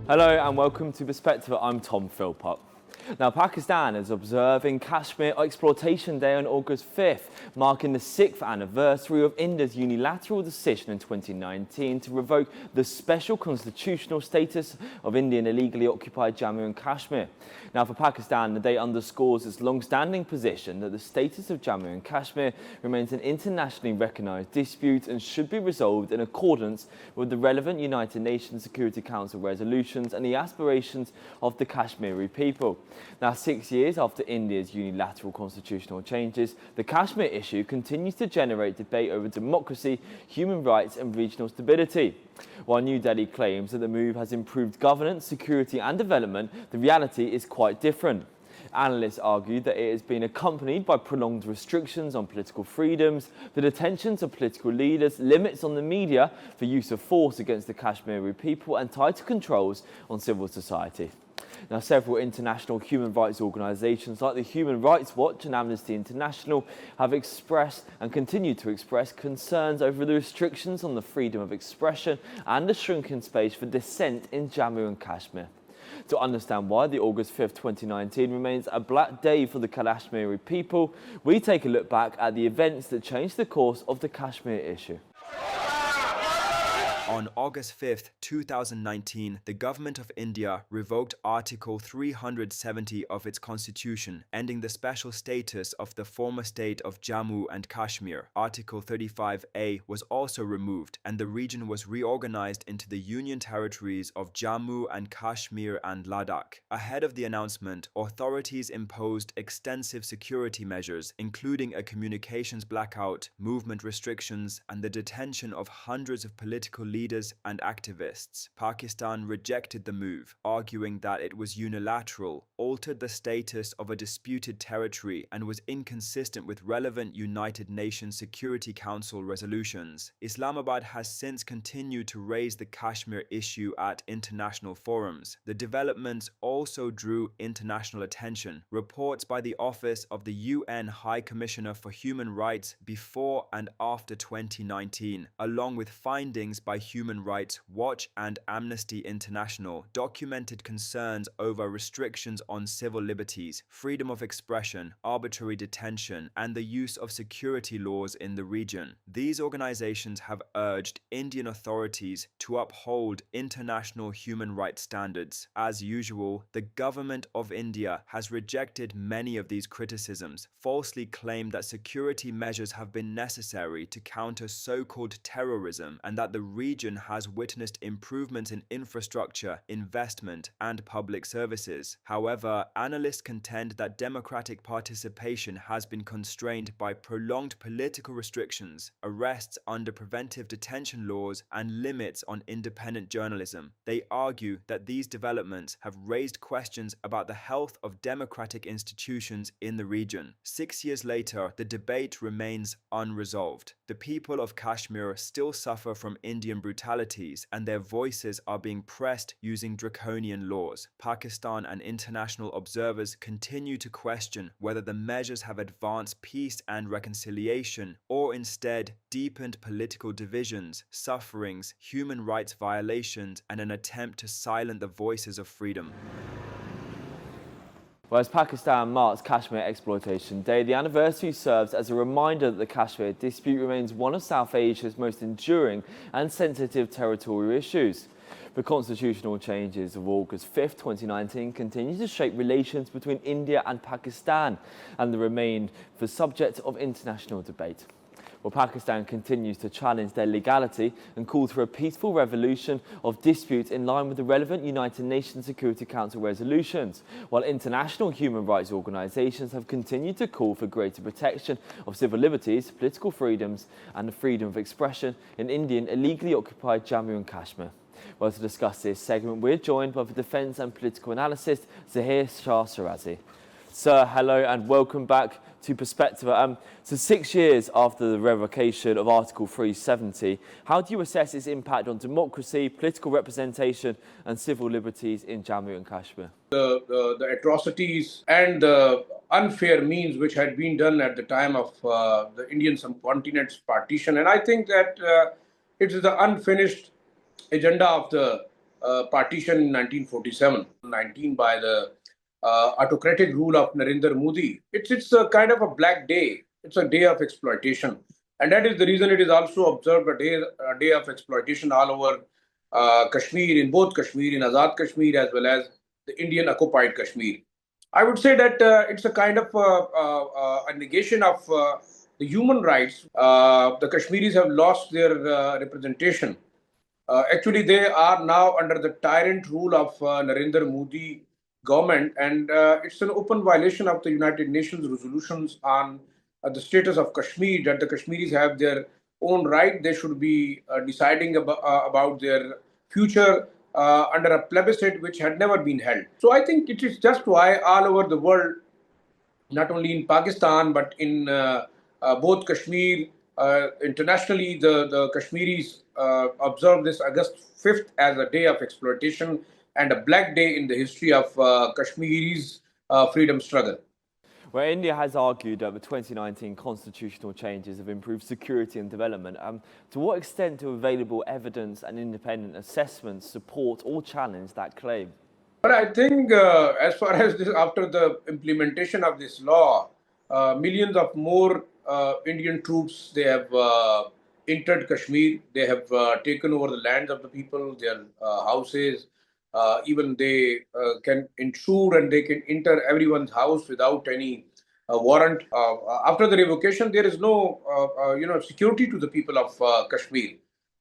Hello and welcome to Perspectiva. I'm Tom Philpot. Now, Pakistan is observing Kashmir Exploitation Day on August 5th, marking the 6th anniversary of India's unilateral decision in 2019 to revoke the special constitutional status of Indian illegally occupied Jammu and Kashmir. Now, for Pakistan, the day underscores its long-standing position that the status of Jammu and Kashmir remains an internationally recognised dispute and should be resolved in accordance with the relevant United Nations Security Council resolutions and the aspirations of the Kashmiri people. Now, 6 years after India's unilateral constitutional changes, the Kashmir issue continues to generate debate over democracy, human rights and regional stability. While New Delhi claims that the move has improved governance, security and development, the reality is quite different. Analysts argue that it has been accompanied by prolonged restrictions on political freedoms, the detentions of political leaders, limits on the media for use of force against the Kashmiri people and tighter controls on civil society. Now, several international human rights organisations like the Human Rights Watch and Amnesty International have expressed and continue to express concerns over the restrictions on the freedom of expression and the shrinking space for dissent in Jammu and Kashmir. To understand why the August 5th, 2019 remains a black day for the Kashmiri people, we take a look back at the events that changed the course of the Kashmir issue. On August 5th, 2019, the Government of India revoked Article 370 of its constitution, ending the special status of the former state of Jammu and Kashmir. Article 35A was also removed, and the region was reorganized into the Union territories of Jammu and Kashmir and Ladakh. Ahead of the announcement, authorities imposed extensive security measures, including a communications blackout, movement restrictions, and the detention of hundreds of political leaders and activists. Pakistan rejected the move, arguing that it was unilateral, altered the status of a disputed territory, and was inconsistent with relevant United Nations Security Council resolutions. Islamabad has since continued to raise the Kashmir issue at international forums. The developments also drew international attention. Reports by the Office of the UN High Commissioner for Human Rights before and after 2019, along with findings by Human Rights Watch and Amnesty International, documented concerns over restrictions on civil liberties, freedom of expression, arbitrary detention, and the use of security laws in the region. These organizations have urged Indian authorities to uphold international human rights standards. As usual, the Government of India has rejected many of these criticisms, falsely claimed that security measures have been necessary to counter so-called terrorism, and that the region has witnessed improvements in infrastructure, investment, and public services. However, analysts contend that democratic participation has been constrained by prolonged political restrictions, arrests under preventive detention laws, and limits on independent journalism. They argue that these developments have raised questions about the health of democratic institutions in the region. 6 years later, the debate remains unresolved. The people of Kashmir still suffer from Indian brutalities, and their voices are being pressed using draconian laws. Pakistan and international observers continue to question whether the measures have advanced peace and reconciliation, or instead deepened political divisions, sufferings, human rights violations, and an attempt to silence the voices of freedom. Whereas Pakistan marks Kashmir Exploitation Day, the anniversary serves as a reminder that the Kashmir dispute remains one of South Asia's most enduring and sensitive territorial issues. The constitutional changes of August 5th, 2019 continue to shape relations between India and Pakistan and they remain the subject of international debate. Well, Pakistan continues to challenge their legality and call for a peaceful resolution of disputes in line with the relevant United Nations Security Council resolutions, while international human rights organisations have continued to call for greater protection of civil liberties, political freedoms and the freedom of expression in Indian illegally occupied Jammu and Kashmir. Well, to discuss this segment, we're joined by the defence and political analyst Zahir Shah Shirazi. Sir, hello and welcome back to Perspectiva. So 6 years after the revocation of Article 370, how do you assess its impact on democracy, political representation and civil liberties in Jammu and Kashmir? The atrocities and the unfair means which had been done at the time of the Indian subcontinent's partition. And I think that it is the unfinished agenda of the partition in 1947, 19 by the autocratic rule of Narendra Modi. It's a kind of a black day. It's a day of exploitation. And that is the reason it is also observed a day of exploitation all over Kashmir, in both Kashmir, in Azad Kashmir as well as the Indian occupied Kashmir. I would say that it's a kind of a negation of the human rights. The Kashmiris have lost their representation. Actually, they are now under the tyrant rule of Narendra Modi government, and it's an open violation of the United Nations resolutions on the status of Kashmir, that the Kashmiris have their own right. They should be deciding about their future under a plebiscite which had never been held. So I think it is just why all over the world, not only in Pakistan but in both Kashmir, internationally, the Kashmiris observe this August 5th as a day of exploitation and a black day in the history of Kashmiri's freedom struggle. Well, India has argued that the 2019 constitutional changes have improved security and development. To what extent do available evidence and independent assessments support or challenge that claim? But I think as far as this, after the implementation of this law, millions of more Indian troops, they have entered Kashmir. They have taken over the lands of the people, their houses. Even they can intrude and they can enter everyone's house without any warrant. After the revocation, there is no security to the people of Kashmir.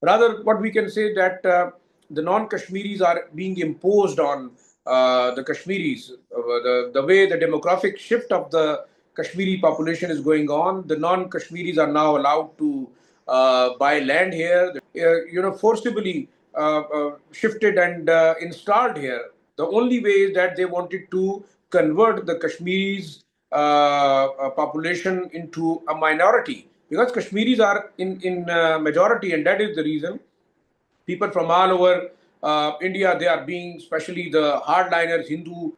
Rather, what we can say that the non-Kashmiris are being imposed on the Kashmiris. The way the demographic shift of the Kashmiri population is going on, the non-Kashmiris are now allowed to buy land here, forcibly shifted and installed here. The only way is that they wanted to convert the Kashmiris population into a minority, because Kashmiris are in majority, and that is the reason people from all over India, they are being, especially the hardliners, Hindu,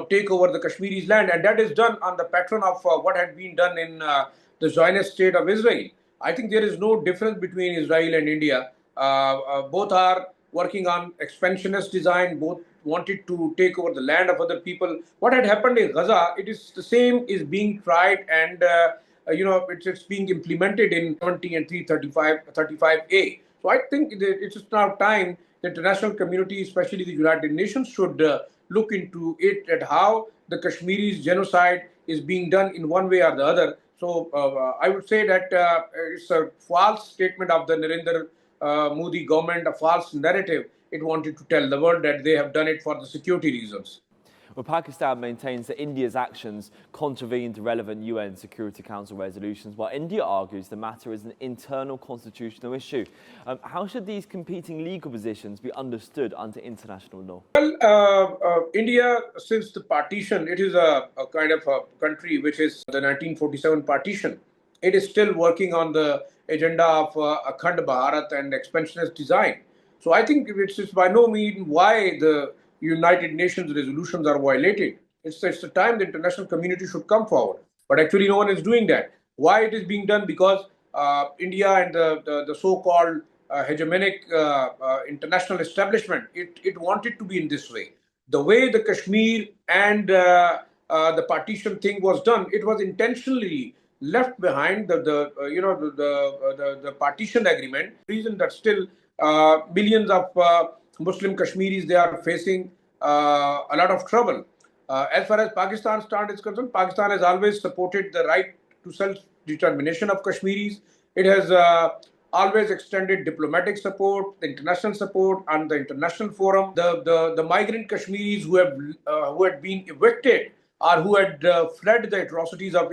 take over the Kashmiris' land, and that is done on the pattern of what had been done in the Zionist state of Israel. I think there is no difference between Israel and India. Both are working on expansionist design. Both wanted to take over the land of other people. What had happened in Gaza, it is the same is being tried, and it's being implemented in 70 and 335A. So I think it is now time the international community, especially the United Nations, should look into it, at how the Kashmiris genocide is being done in one way or the other. So I would say that it's a false statement of the Narendra Modi government, a false narrative. It wanted to tell the world that they have done it for the security reasons. Well, Pakistan maintains that India's actions contravened relevant UN Security Council resolutions, while India argues the matter is an internal constitutional issue. How should these competing legal positions be understood under international law? Well, India, since the partition, it is a kind of a country which is the 1947 partition. It is still working on the agenda of Akhand Bharat and expansionist design. So I think it is by no means why the United Nations resolutions are violated. It's the time the international community should come forward. But actually, no one is doing that. Why it is being done? Because India and the so-called hegemonic international establishment, it wanted to be in this way. The way the Kashmir and the partition thing was done, it was intentionally left behind the partition agreement. Reason that still millions of Muslim Kashmiris, they are facing a lot of trouble. As far as Pakistan's stand is concerned, Pakistan has always supported the right to self-determination of Kashmiris. It has always extended diplomatic support, international support, and the international forum. The migrant Kashmiris who had been evicted or who had fled the atrocities of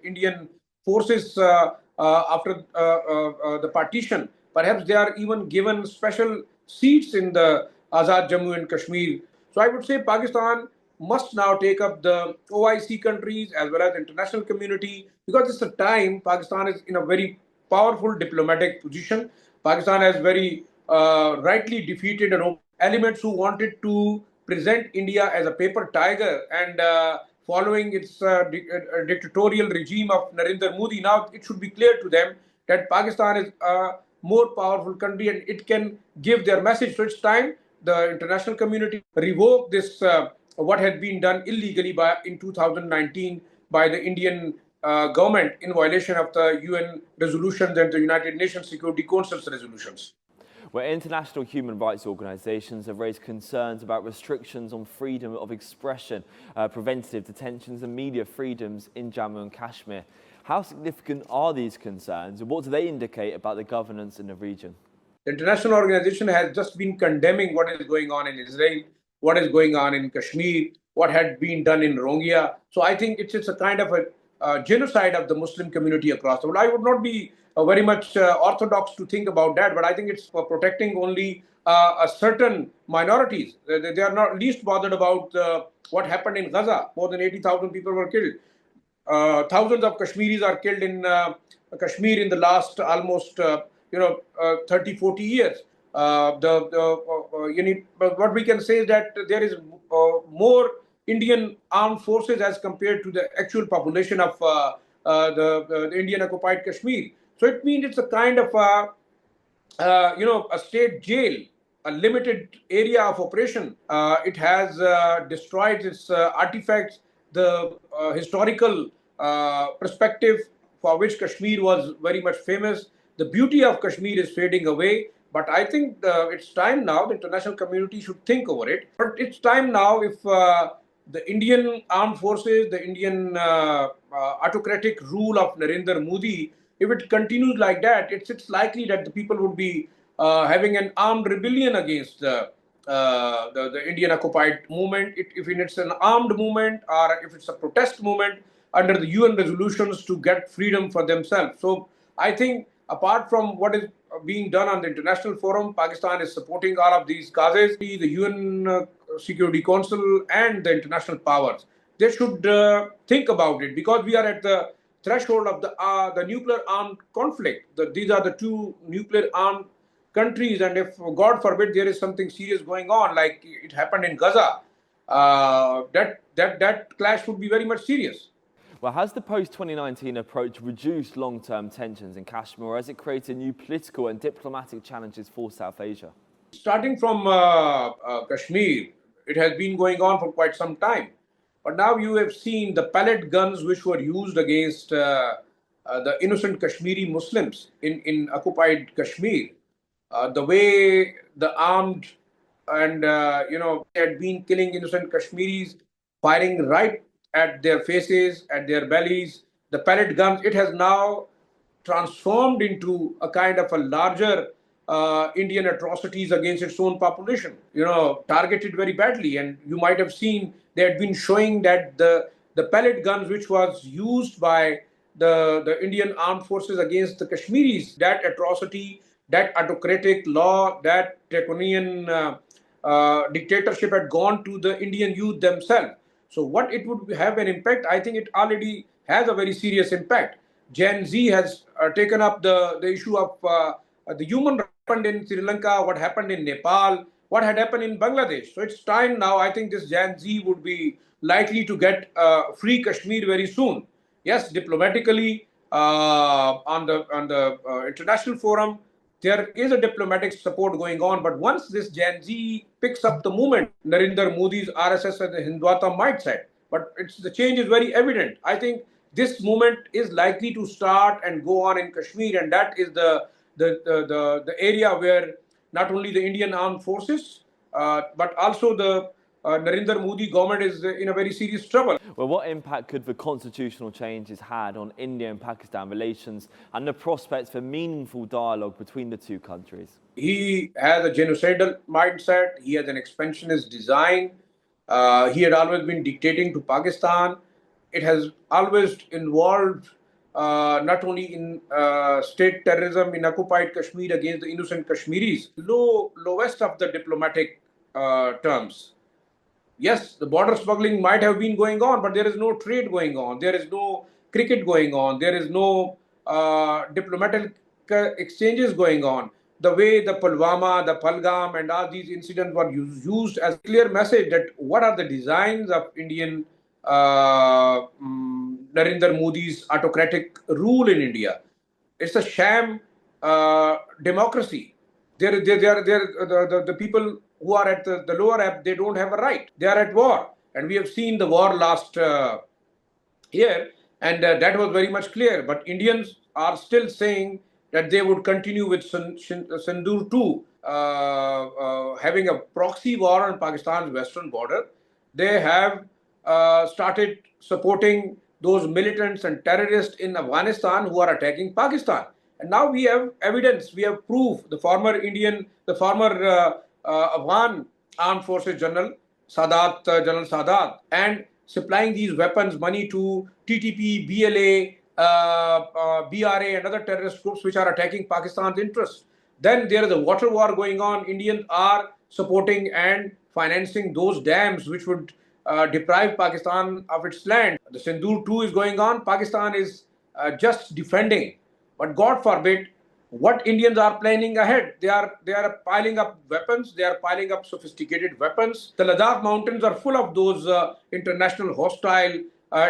Indian forces after the partition, perhaps they are even given special seats in the Azad Jammu and Kashmir. So I would say Pakistan must now take up the OIC countries as well as the international community, because it's a time Pakistan is in a very powerful diplomatic position. Pakistan has very rightly defeated elements who wanted to present India as a paper tiger and following its dictatorial regime of Narendra Modi. Now it should be clear to them that Pakistan is more powerful country and it can give their message. So it's time the international community revoke this, what had been done illegally in 2019 by the Indian government in violation of the UN resolutions and the United Nations Security Council's resolutions. Where international human rights organisations have raised concerns about restrictions on freedom of expression, preventative detentions and media freedoms in Jammu and Kashmir. How significant are these concerns and what do they indicate about the governance in the region? The international organization has just been condemning what is going on in Israel, what is going on in Kashmir, what had been done in Rohingya. So I think it's a kind of a genocide of the Muslim community across the world. I would not be very much orthodox to think about that, but I think it's for protecting only a certain minorities. They are not least bothered about what happened in Gaza. More than 80,000 people were killed. Thousands of Kashmiris are killed in Kashmir in the last almost 30, 40 years. What we can say is that there is more Indian armed forces as compared to the actual population of the Indian occupied Kashmir. So it means it's a kind of a state jail, a limited area of operation. It has destroyed its artifacts, the historical perspective for which Kashmir was very much famous. The beauty of Kashmir is fading away. But I think it's time now, the international community should think over it. But it's time now if the Indian armed forces, the Indian autocratic rule of Narendra Modi, if it continues like that, it's likely that the people would be having an armed rebellion against the Indian occupied movement. If it's an armed movement or if it's a protest movement under the UN resolutions to get freedom for themselves. So I think apart from what is being done on the international forum, Pakistan is supporting all of these causes. The UN Security Council and the international powers, they should think about it because we are at the threshold of the nuclear armed conflict. These are the two nuclear armed countries, and if God forbid there is something serious going on, like it happened in Gaza, that clash would be very much serious. Well, has the post-2019 approach reduced long-term tensions in Kashmir, or has it created new political and diplomatic challenges for South Asia? Starting from Kashmir, it has been going on for quite some time. But now you have seen the pellet guns which were used against the innocent Kashmiri Muslims in occupied Kashmir. The way the armed and, had been killing innocent Kashmiris, firing right at their faces, at their bellies, the pellet guns, it has now transformed into a kind of a larger Indian atrocities against its own population, targeted very badly. And you might have seen they had been showing that the pellet guns which was used by the Indian armed forces against the Kashmiris, that atrocity, that autocratic law, that draconian dictatorship had gone to the Indian youth themselves. So what it would have an impact, I think it already has a very serious impact. Gen Z has taken up the issue of the human rights happened in Sri Lanka, what happened in Nepal, what had happened in Bangladesh. So it's time now. I think this Gen Z would be likely to get free Kashmir very soon. Yes, diplomatically on the international forum, there is a diplomatic support going on. But once this Gen Z picks up the movement, Narendra Modi's RSS and the Hindutva mindset, but the change is very evident. I think this movement is likely to start and go on in Kashmir, and that is the area where not only the Indian armed forces, but also the Narendra Modi government is in a very serious trouble. Well, what impact could the constitutional changes had on India and Pakistan relations and the prospects for meaningful dialogue between the two countries? He has a genocidal mindset. He has an expansionist design. He had always been dictating to Pakistan. It has always involved not only in state terrorism in occupied Kashmir against the innocent Kashmiris, lowest of the diplomatic terms. Yes, the border smuggling might have been going on, but there is no trade going on. There is no cricket going on. There is no diplomatic exchanges going on. The way the Pulwama, the Palgam, and all these incidents were used as a clear message that what are the designs of Indian Narendra Modi's autocratic rule in India. It's a sham democracy. The people who are at the lower ebb, they don't have a right. They are at war. And we have seen the war last year, and that was very much clear. But Indians are still saying that they would continue with Sindoor 2, having a proxy war on Pakistan's western border. They have started supporting those militants and terrorists in Afghanistan who are attacking Pakistan. And now we have evidence, we have proof. The former Afghan Armed Forces General Sadat, and supplying these weapons, money to TTP, BLA, BRA, and other terrorist groups which are attacking Pakistan's interests. Then there is a water war going on. Indians are supporting and financing those dams which would deprive Pakistan of its land. The Sindoor 2 is going on. Pakistan is just defending. But God forbid, what Indians are planning ahead. They are piling up weapons. They are piling up sophisticated weapons. The Ladakh mountains are full of those international hostile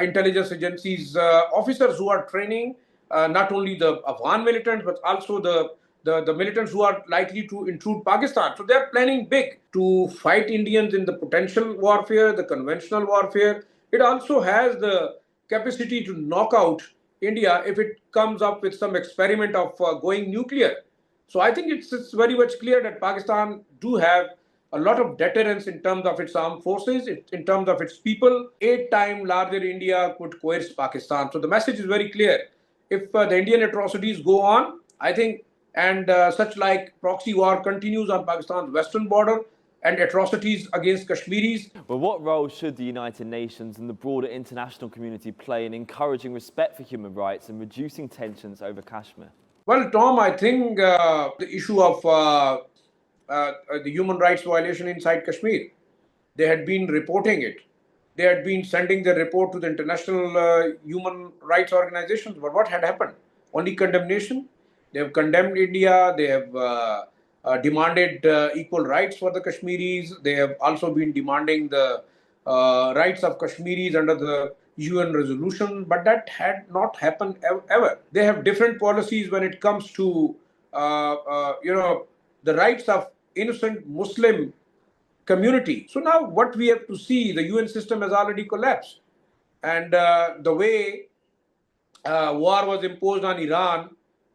intelligence agencies officers who are training not only the Afghan militants but also the militants who are likely to intrude Pakistan. So they are planning big to fight Indians in the potential warfare, the conventional warfare. It also has the capacity to knock out India if it comes up with some experiment of going nuclear. So I think it's very much clear that Pakistan do have a lot of deterrence in terms of its armed forces, in terms of its people. 8 times larger India could coerce Pakistan. So the message is very clear. If the Indian atrocities go on, I think, and such like proxy war continues on Pakistan's western border, and atrocities against Kashmiris. Well, what role should the United Nations and the broader international community play in encouraging respect for human rights and reducing tensions over Kashmir? Well, Tom, I think the issue of the human rights violation inside Kashmir, they had been reporting it. They had been sending the report to the international human rights organizations. But what had happened? Only condemnation. They have condemned India. They have demanded equal rights for the Kashmiris. They have also been demanding the rights of Kashmiris under the UN resolution, but that had not happened ever. They have different policies when it comes to, the rights of innocent Muslim community. So now what we have to see, the UN system has already collapsed. And the way war was imposed on Iran,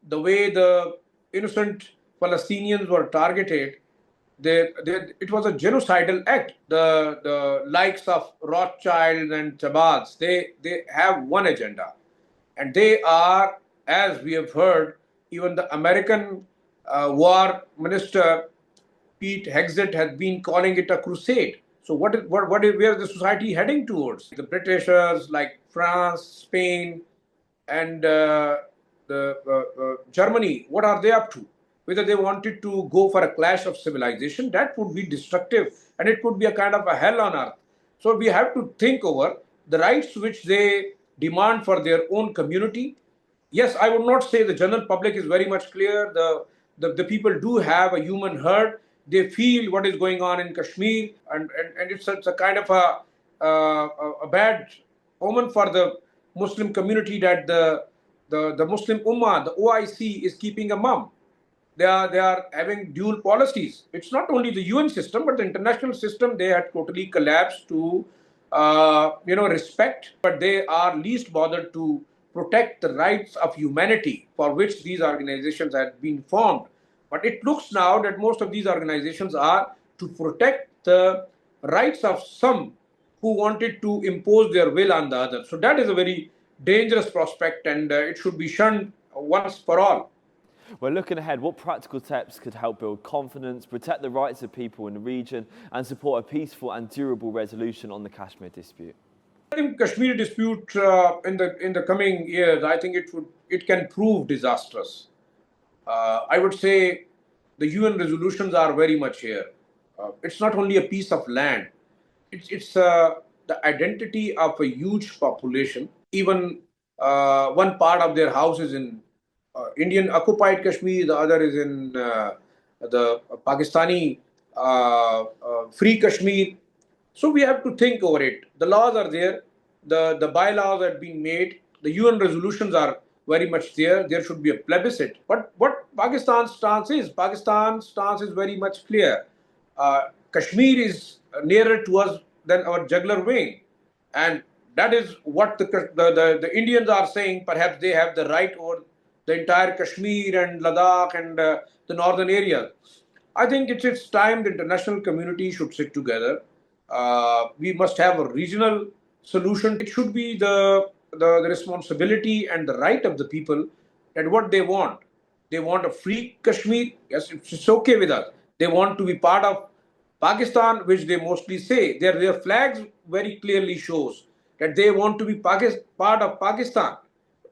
the way the innocent Palestinians were targeted, it was a genocidal act. The likes of Rothschild and Chabads, they have one agenda. And they are, as we have heard, even the American war minister, Pete Hegseth, has been calling it a crusade. So where is the society heading towards? The Britishers like France, Spain, and Germany, what are they up to? Whether they wanted to go for a clash of civilization, that would be destructive, and it could be a kind of a hell on earth. So we have to think over the rights which they demand for their own community. Yes, I would not say the general public is very much clear. The people do have a human herd. They feel what is going on in Kashmir, and it's a kind of a bad omen for the Muslim community that the Muslim Ummah, the OIC, is keeping a mum. They are having dual policies. It's not only the UN system, but the international system. They had totally collapsed to respect, but they are least bothered to protect the rights of humanity for which these organizations had been formed. But it looks now that most of these organizations are to protect the rights of some who wanted to impose their will on the other. So that is a very dangerous prospect, and it should be shunned once for all. Well, looking ahead, what practical steps could help build confidence, protect the rights of people in the region, and support a peaceful and durable resolution on the Kashmir dispute? I think Kashmir dispute in the coming years, I think it can prove disastrous. I would say the UN resolutions are very much here. It's not only a piece of land; it's the identity of a huge population. Even one part of their house is in Indian occupied Kashmir, the other is in the Pakistani free Kashmir. So we have to think over it. The laws are there, the bylaws have been made, the UN resolutions are very much there. There should be a plebiscite. But what Pakistan's stance is very much clear. Kashmir is nearer to us than our jugular vein. And that is what the Indians are saying. Perhaps they have the right over the entire Kashmir and Ladakh and the northern areas. I think it's time the international community should sit together. We must have a regional solution. It should be the responsibility and the right of the people that what they want. They want a free Kashmir. Yes, it's okay with us. They want to be part of Pakistan, which they mostly say. Their flags very clearly shows that they want to be part of Pakistan.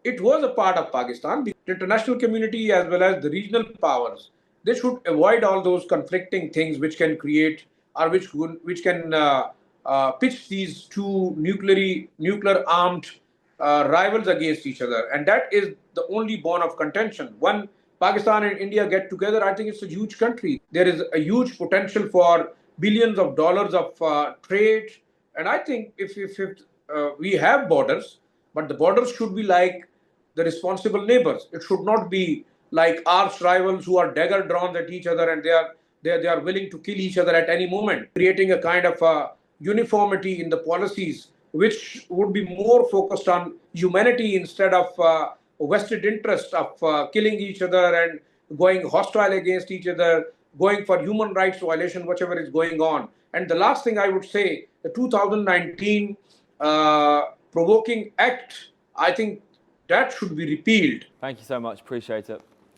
It was a part of Pakistan. The international community as well as the regional powers, they should avoid all those conflicting things which can create or which can pitch these two nuclear armed rivals against each other. And that is the only bone of contention. When Pakistan and India get together, I think it's a huge country. There is a huge potential for billions of dollars of trade. And I think if we have borders, but the borders should be like the responsible neighbors. It should not be like arch rivals who are dagger drawn at each other and they are willing to kill each other at any moment, creating a kind of uniformity in the policies, which would be more focused on humanity instead of vested interest of killing each other and going hostile against each other, going for human rights violation, whatever is going on. And the last thing I would say, the 2019 provoking act, I think that should be repealed. Thank you so much. Appreciate it.